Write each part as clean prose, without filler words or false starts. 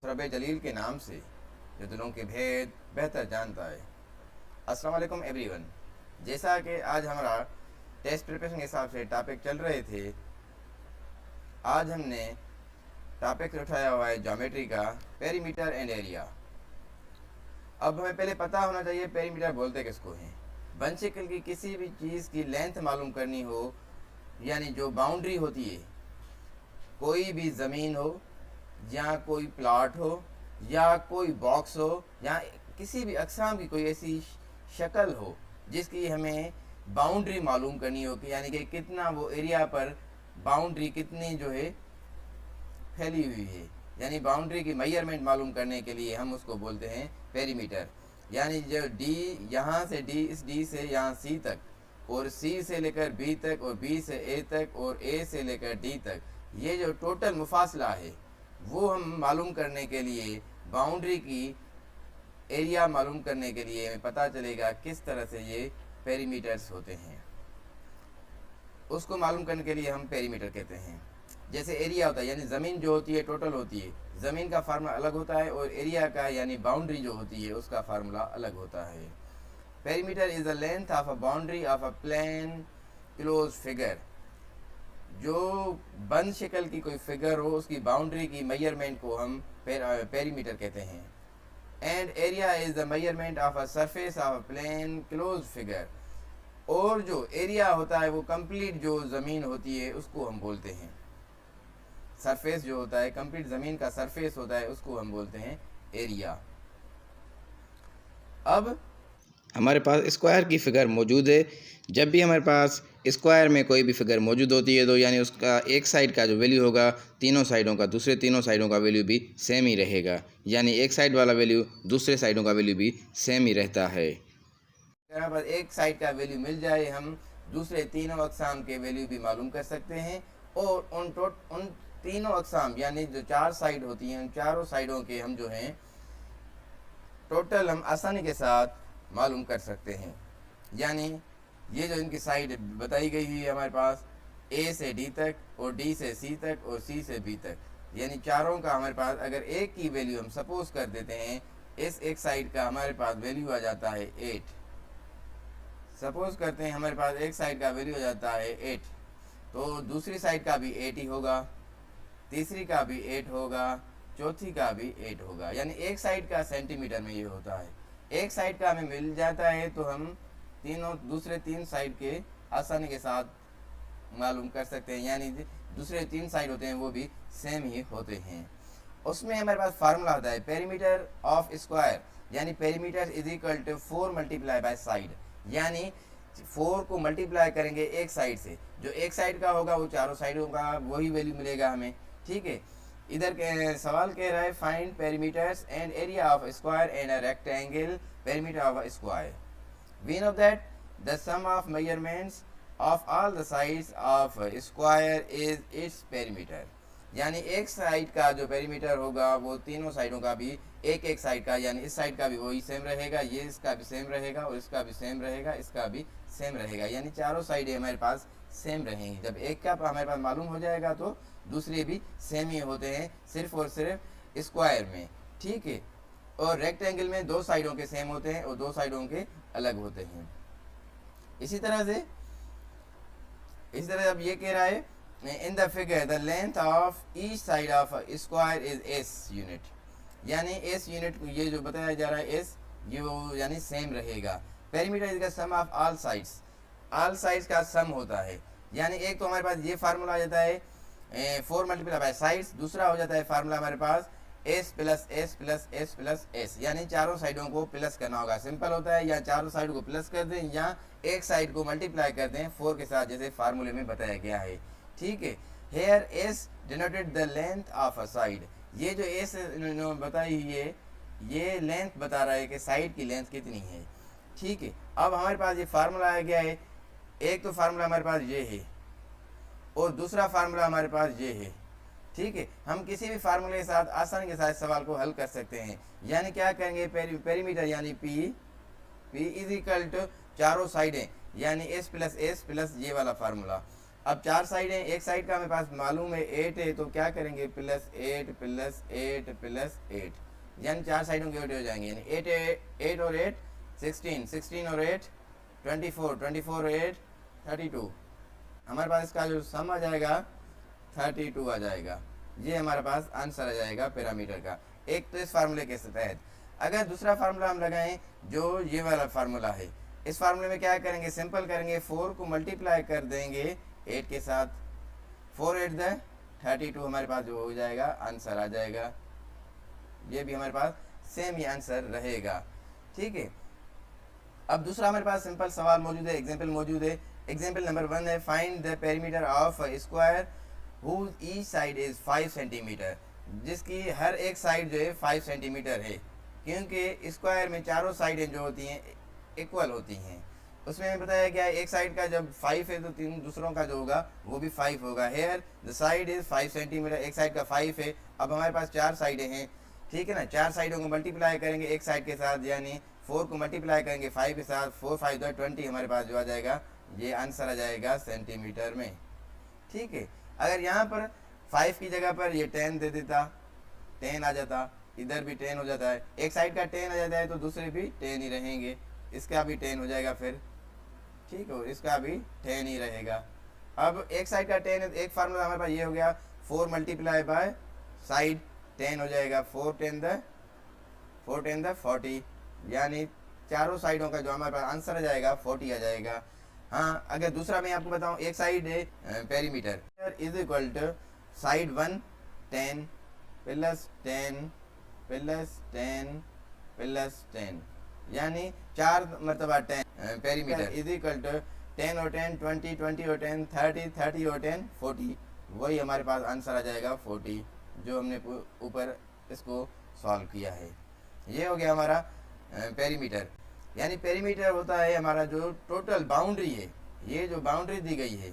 रब जलील के नाम से जो दिलों के भेद बेहतर जानता है। अस्सलाम वालेकुम एवरीवन। जैसा कि आज हमारा टेस्ट प्रिपरेशन के हिसाब से टॉपिक चल रहे थे, आज हमने टॉपिक उठाया हुआ है ज्योमेट्री का पेरीमीटर एंड एरिया। अब हमें पहले पता होना चाहिए पेरीमीटर बोलते किसको हैं। बन शक्ल की किसी भी चीज़ की लेंथ मालूम करनी हो, यानी जो बाउंड्री होती है, कोई भी ज़मीन हो या कोई प्लाट हो या कोई बॉक्स हो या किसी भी अक़साम की कोई ऐसी शक्ल हो जिसकी हमें बाउंड्री मालूम करनी हो कि यानी कि कितना वो एरिया पर बाउंड्री कितनी जो है फैली हुई है, यानी बाउंड्री की मेजरमेंट मालूम करने के लिए हम उसको बोलते हैं पेरीमीटर। यानी जो डी यहाँ से डी, इस डी से यहाँ सी तक, और सी से लेकर बी तक, और बी से ए तक, और ए से लेकर डी तक, ये जो टोटल मुफासला है वो हम मालूम करने के लिए बाउंड्री की एरिया मालूम करने के लिए हमें पता चलेगा किस तरह से ये पेरीमीटर्स होते हैं। उसको मालूम करने के लिए हम पेरीमीटर कहते हैं। जैसे एरिया होता है यानी ज़मीन जो होती है टोटल होती है, ज़मीन का फार्मूला अलग होता है, और एरिया का यानी बाउंड्री जो होती है उसका फार्मूला अलग होता है। Perimeter is the length of a boundary of a plane close figure. जो बंद शक्ल की कोई फिगर हो उसकी बाउंड्री की मेजरमेंट को हम पेरीमीटर कहते हैं। And area is the measurement of a surface of a plane close figure. और जो एरिया होता है वो कंप्लीट जो ज़मीन होती है उसको हम बोलते हैं, सरफेस जो होता है कंप्लीट ज़मीन का सरफेस होता है उसको हम बोलते हैं एरिया। अब हमारे पास स्क्वायर की फ़िगर मौजूद है। जब भी हमारे पास स्क्वायर में कोई भी फ़िगर मौजूद होती है तो यानी उसका एक साइड का जो वैल्यू होगा तीनों साइडों का, दूसरे तीनों साइडों का वैल्यू भी सेम ही रहेगा, यानी एक साइड वाला वैल्यू दूसरे साइडों का वैल्यू भी सेम ही रहता है। अगर हमारे पास एक साइड का वैल्यू मिल जाए, हम दूसरे तीनों अक़साम के वैल्यू भी मालूम कर सकते हैं, और उन तीनों अक़साम यानी जो चार साइड होती हैं उन चारों साइडों के हम जो हैं टोटल हम आसानी के साथ मालूम कर सकते हैं। यानी ये जो इनकी साइड बताई गई हुई है हमारे पास ए से डी तक, और डी से सी तक, और सी से बी तक, यानी चारों का हमारे पास अगर एक की वैल्यू हम सपोज कर देते हैं, इस एक साइड का हमारे पास वैल्यू आ जाता है 8। सपोज करते हैं हमारे पास एक साइड का वैल्यू आ जाता है 8, तो दूसरी साइड का भी 8 ही होगा, तीसरी का भी 8 होगा, चौथी का भी 8 होगा। यानी एक साइड का सेंटीमीटर में ये होता है। एक साइड का हमें मिल जाता है तो हम तीनों दूसरे तीन साइड के आसानी के साथ मालूम कर सकते हैं, यानी दूसरे तीन साइड होते हैं वो भी सेम ही होते हैं। उसमें हमारे पास फार्मूला होता है पेरीमीटर ऑफ स्क्वायर, यानी perimeter is equal to 4 multiply by side, यानी 4 को मल्टीप्लाई करेंगे एक साइड से, जो एक साइड का होगा वो चारों साइडों का वही वैल्यू मिलेगा हमें। ठीक है, इधर के सवाल कह रहा है find perimeters and area of square and a rectangle perimeter of a square. We know that the sum of measurements of all the sides of square is its perimeter, यानी एक साइड का जो पेरीमीटर होगा वो तीनों साइडों का भी एक एक साइड का, यानी इस साइड का भी वही सेम रहेगा, ये इसका भी सेम रहेगा, और इसका भी सेम रहेगा, इसका भी सेम रहेगा, यानी चारों साइडें हमारे पास सेम रहेंगी। जब एक का हमारे पास मालूम हो जाएगा तो दूसरे भी सेम ही होते हैं, सिर्फ और सिर्फ स्क्वायर में। ठीक है, और रेक्टेंगल में दो साइडों के सेम होते हैं और दो साइडों के अलग होते हैं। इसी तरह अब ये कह रहा है in the figure the length of each side of square is S unit, यानी एस यूनिट को ये जो बताया जा रहा है एस, ये वो यानी सेम रहेगा। Perimeter is the sum of all sides, all sides का सम होता है, यानी एक तो हमारे पास ये फार्मूला आ जाता है 4 मल्टीप्लाई बाय साइड्स, दूसरा हो जाता है फार्मूला हमारे पास S plus S plus S plus S, यानी चारों साइडों को प्लस करना होगा। सिंपल होता है, या चारों साइड को प्लस कर दें या एक साइड को मल्टीप्लाई कर दें 4 के साथ, जैसे फार्मूले में बताया गया है। ठीक है, here S denoted the length of a side, ये जो एस इन्होंने बताई हुई है ये लेंथ बता रहा है कि साइड की लेंथ कितनी है। ठीक है, अब हमारे पास ये फार्मूला आ गया है, एक तो फार्मूला हमारे पास ये है और दूसरा फार्मूला हमारे पास ये है। ठीक है, हम किसी भी फार्मूले के साथ आसानी के साथ सवाल को हल कर सकते हैं। यानी क्या करेंगे, पेरीमीटर यानी पी इज इक्वल टू चारों साइडें, यानी एस प्लस ये वाला फार्मूला, अब 4 साइड हैं, एक साइड का हमें पास मालूम है 8 है, तो क्या करेंगे प्लस 8 प्लस 8 प्लस 8, यानी 4 साइडों के 8 हो जाएंगे, यानी 8 और 8 16, 16 और 8 24, 24 और 8 32। हमारे पास इसका जो सम आ जाएगा 32 आ जाएगा। ये हमारे पास आंसर आ जाएगा पैरामीटर का। एक तो इस फार्मूले के तहत। अगर दूसरा फार्मूला हम लगाएं जो ये वाला फार्मूला है, इस फार्मूले में क्या करेंगे, सिंपल करेंगे, 4 को मल्टीप्लाई कर देंगे 8 के साथ, 4 8 द 32 हमारे पास जो हो जाएगा आंसर आ जाएगा। ये भी हमारे पास सेम ही आंसर रहेगा। ठीक है, अब दूसरा हमारे पास सिंपल सवाल मौजूद है, एग्जाम्पल मौजूद है। एग्जाम्पल नंबर 1 है, find the perimeter of square whose each side is 5 centimetre, जिसकी हर एक साइड जो है 5 सेंटीमीटर है, क्योंकि स्क्वायर में चारों साइडें जो होती हैं इक्वल होती हैं। उसमें बताया गया है एक साइड का जब 5 है तो तीन दूसरों का जो होगा वो भी 5 होगा। Here the side is 5 centimetre, एक साइड का 5 है। अब हमारे पास 4 साइडें हैं, ठीक है ना, 4 साइडों को मल्टीप्लाई करेंगे एक साइड के साथ, यानी 4 को मल्टीप्लाई करेंगे 5 के साथ, 4 5 2 20 हमारे पास जो आ जाएगा ये आंसर आ जाएगा सेंटीमीटर में। ठीक है, अगर यहाँ पर 5 की जगह पर ये 10 दे देता, 10 आ जाता, इधर भी 10 हो जाता है, एक साइड का 10 आ जाता है तो दूसरे भी 10 ही रहेंगे, इसका भी 10 हो जाएगा फिर, ठीक है, इसका भी 10 ही रहेगा। अब एक साइड का 10 है, एक फार्मूला हमारे पास ये हो गया 4 मल्टीप्लाई बाय साइड 10 हो जाएगा, 4 10 द 40, यानी चारों साइडों का जो हमारे पास आंसर आ जाएगा 40 आ जाएगा। हाँ, अगर दूसरा मैं आपको बताऊं, एक साइड है perimeter is equal to side 1 10 plus 10 plus 10 plus 10, यानी 4 मरतबा 10 पेरीमीटर इज इक्वल टू 10 और 10 20, 20 और 10 30, 30 और 10 40, वही हमारे पास आंसर आ जाएगा 40, जो हमने ऊपर इसको सॉल्व किया है। ये हो गया हमारा पेरीमीटर। यानी पेरीमीटर होता है हमारा जो टोटल बाउंड्री है, ये जो बाउंड्री दी गई है,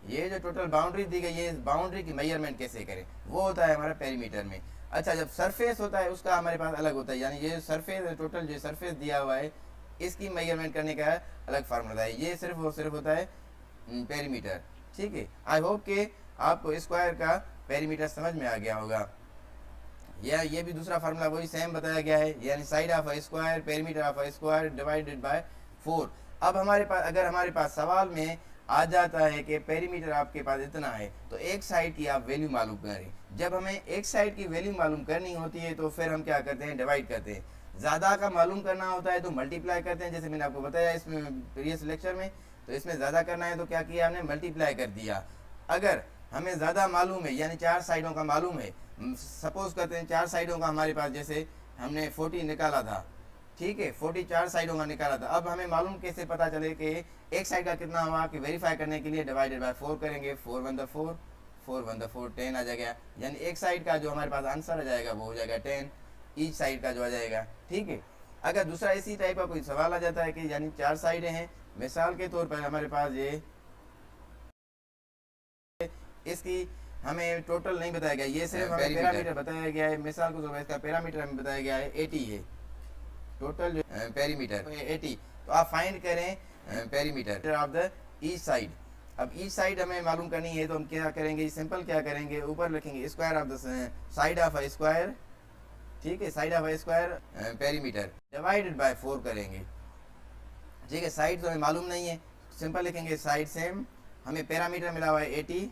ये जो टोटल बाउंड्री दी गई है, इस बाउंड्री की मेजरमेंट कैसे करें, वो होता है हमारा पेरीमीटर में। अच्छा, जब सरफेस होता है उसका हमारे पास अलग होता है, यानी ये सरफेस टोटल जो सरफेस दिया हुआ है इसकी मेजरमेंट करने का अलग फार्मूला है, ये सिर्फ और सिर्फ होता है पेरीमीटर। ठीक है, आई होप कि आपको स्क्वायर का पेरीमीटर समझ में आ गया होगा। या ये भी दूसरा फार्मूला वही सेम बताया गया है, यानी side of a square perimeter of a square divided by 4। अब हमारे पास अगर हमारे पास सवाल में आ जाता है कि पेरीमीटर आपके पास इतना है, तो एक साइड की आप वैल्यू मालूम करें। जब हमें एक साइड की वैल्यू मालूम करनी होती है तो फिर हम क्या करते हैं, डिवाइड करते हैं। ज़्यादा का मालूम करना होता है तो मल्टीप्लाई करते हैं, जैसे मैंने आपको बताया इसमें प्रीवियस लेक्चर में। तो इसमें ज़्यादा करना है तो क्या किया हमने, मल्टीप्लाई कर दिया। अगर हमें ज़्यादा मालूम है, यानी 4 साइडों का मालूम है, सपोज करते हैं 4 साइडों का हमारे पास, जैसे हमने 40 निकाला था, ठीक है, 40 4 साइडों का निकाला था। अब हमें मालूम कैसे पता चले कि एक साइड का कितना हुआ, कि वेरीफाई करने के लिए डिवाइडेड बाय 4 करेंगे, 4 1 4, 4 1 4 10 आ जाएगा, यानी एक साइड का जो हमारे पास आंसर आ जाएगा वो हो जाएगा 10, ईच साइड का जो आ जाएगा। ठीक है, अगर दूसरा इसी टाइप का कोई सवाल आ जाता है कि यानी 4 साइडें हैं, मिसाल के तौर पर हमारे पास ये इसकी हमें टोटल नहीं बताया गया, ये सिर्फ हमें पैरामीटर बताया गया है। मिसाल के तौर पर इसका पैरामीटर हमें बताया गया है 80 है, टोटल जो पेरीमीटर 80। तो आप फाइंड करें perimeter of the each side. अब ईच साइड हमें मालूम करनी है तो हम क्या करेंगे, सिंपल क्या करेंगे, ऊपर लिखेंगे square of the side of a square, ठीक है, side of a square perimeter divided by 4 करेंगे। ठीक है, साइड तो हमें मालूम नहीं है, सिंपल लिखेंगे साइड सेम, हमें पैरामीटर मिला हुआ है 80,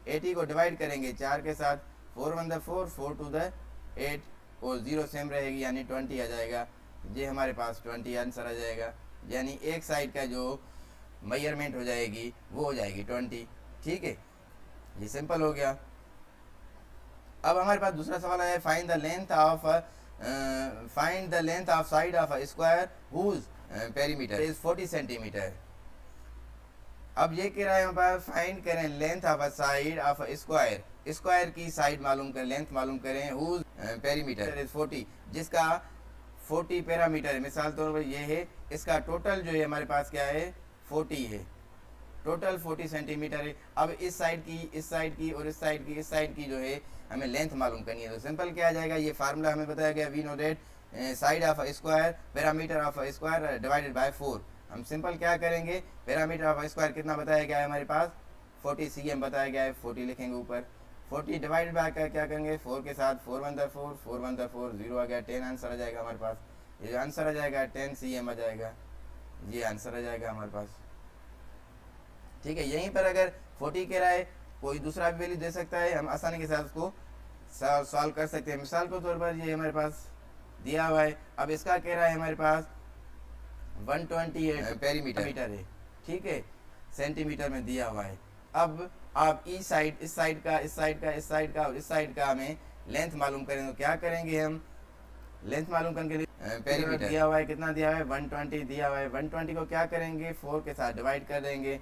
80 को डिवाइड करेंगे 4 के साथ, 4 1 4, 4 2 8 और 0 सेम रहेगी, यानी 20 आ जाएगा। ये हमारे पास 20 आंसर आ जाएगा, यानी एक साइड का जो मेजरमेंट हो जाएगी वो हो जाएगी 20। ठीक है, ये सिंपल हो गया। अब हमारे पास दूसरा सवाल है, find the length of side of a square whose perimeter is 40 centimetre. अब ये कह रहा है हमारे पास फाइंड करें length of a side of a square, square की साइड मालूम करें, लेंथ मालूम करें, हुज पेरीमीटर इज 40, जिसका 40 पैरामीटर है। मिसाल तौर पर ये है, इसका टोटल जो है हमारे पास क्या है 40 है, टोटल 40 सेंटीमीटर है। अब इस साइड की, इस साइड की और इस साइड की, इस साइड की जो है हमें लेंथ मालूम करनी है। तो सिंपल क्या आ जाएगा, ये फार्मूला हमें बताया गया, we know that side of a square perimeter of a square divided by 4। हम सिंपल क्या करेंगे, पैरामीटर ऑफ स्क्वायर कितना बताया गया है हमारे पास, 40 cm बताया गया है, 40 लिखेंगे ऊपर, 40 डिवाइड बाय का क्या करेंगे 4 के साथ, 4 1 4, 4 1 4, 0 आ गया, 10 आंसर आ जाएगा हमारे पास। ये आंसर आ जाएगा 10 cm आ जाएगा, ये आंसर आ जाएगा हमारे पास। ठीक है, यहीं पर अगर 40 कह रहा है, कोई दूसरा भी वैल्यू दे सकता है, हम आसानी के साथ उसको सॉल्व कर सकते हैं। मिसाल के तौर पर ये हमारे पास दिया हुआ है, अब इसका कह रहा है हमारे पास 120 पेरीमीटर है, ठीक है, सेंटीमीटर में दिया हुआ है। अब आप इस साइड, इस साइड का, इस साइड का, इस साइड का और इस साइड का हमें लेंथ मालूम करेंगे, तो क्या करेंगे हम, लेंथ मालूम करने के लिए पेरीमीटर दिया हुआ है, कितना दिया हुआ है 120 दिया हुआ है, 120 को क्या करेंगे 4 के साथ डिवाइड कर देंगे,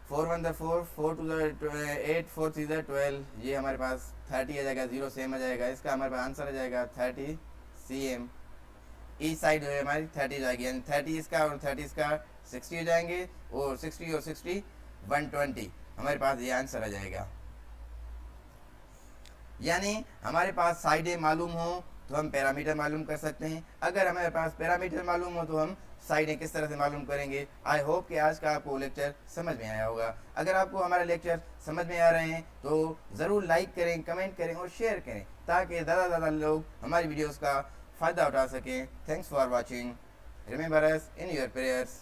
4 1 4, 4 2 8, 4 3 12, ये हमारे पास 30 आ जाएगा, 0 सेम आ जाएगा, इसका हमारे पास आंसर आ जाएगा 30 cm। इस साइड है हमारी 30 जाएगी, यानी 30 इसका और 30 इसका 60 हो जाएंगे, और 60 और 60 120, हमारे पास ये आंसर आ जाएगा। यानी हमारे पास साइडें मालूम हो तो हम पैरामीटर मालूम कर सकते हैं, अगर हमारे पास पैरामीटर मालूम हो तो हम साइडें किस तरह से मालूम करेंगे। आई होप कि आज का आपको लेक्चर समझ में आया होगा। अगर आपको हमारे लेक्चर समझ में आ रहे हैं तो ज़रूर लाइक करें, कमेंट करें और शेयर करें, ताकि ज़्यादा से ज़्यादा लोग हमारी वीडियोस का फ़ायदा उठा सकें। Thanks for watching, remember us in your prayers.